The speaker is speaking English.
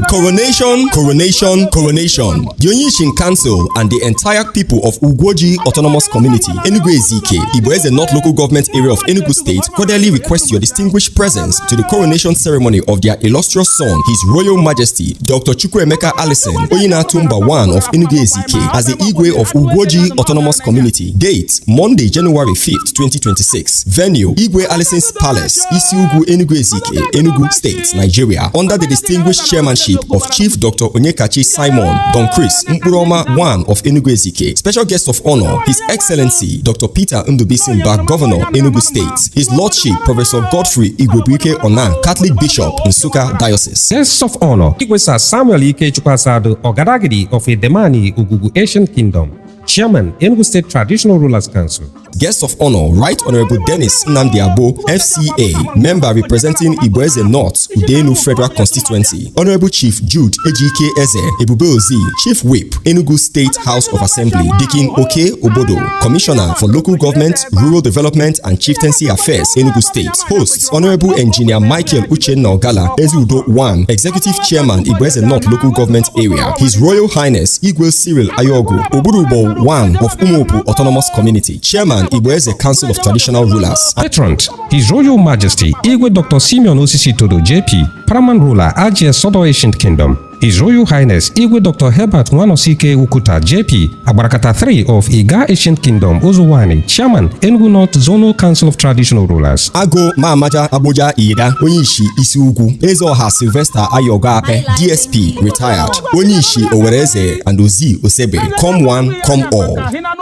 Coronation, coronation, coronation. The Onyishin Council and the entire people of Ugwoji Autonomous Community, Enugu Ezike, Igwe North Local Government Area of Enugu State, cordially request your distinguished presence to the coronation ceremony of their illustrious son, His Royal Majesty, Dr. Chukwuemeka Alison, Oyinatumba I of Enugu Ezike, as the Igwe of Ugwoji Autonomous Community. Date, Monday, January 5th, 2026. Venue, Igwe Alison's Palace, Isiugwu Enugu Ezike, Enugu State, Nigeria, under the distinguished chairmanship of Chief Dr. Onyekachi Simon Don Chris Mkuroma I of Enugu Ezike. Special guest of honor, His Excellency Dr. Peter Ndubisimba, Governor, Enugu State. His Lordship Professor Godfrey Igwe Onan, Catholic Bishop, Nsukka Diocese. Guests of honor, Igwe Samuel Ike Chukwasadu Ogadagidi of Edemani, Ugugu Asian Kingdom. Chairman, Enugu State Traditional Rulers Council. Guest of honor, Right Honorable Dennis Nnamdi-Abo, FCA, member representing Igwe North, Udenu Federal Constituency. Honorable Chief Jude Ejike Eze, Ebubeozi, Chief Whip, Enugu State House of Assembly. Dikin Oke Obodo, Commissioner for Local Government, Rural Development and Chieftaincy Affairs, Enugu State. Hosts, Honorable Engineer Michael Uchenna Ogala, Ezudo 1, Executive Chairman, Igwe North Local Government Area. His Royal Highness, Igwe Cyril Ayogu, Oburubo 1 of Umuopu Autonomous Community. Chairman, Igwe Council of Traditional Rulers. Patron, His Royal Majesty, Igwe Dr. Simeon Osisi Todo JP, Paramount Ruler, RGS Sodo Ancient Kingdom. His Royal Highness, Igwe Dr. Herbert Nwanosike Ukuta JP, Abarakata 3 of Iga Ancient Kingdom, Ozuwani, Chairman, Enugu North Zonal Council of Traditional Rulers. Ago Maamaja Abuja Ida, Onyishi Isiugwu, Ezoha Sylvester Ayogape, DSP, retired. Onyishi Owereze and Ozi Osebe, come one, come all.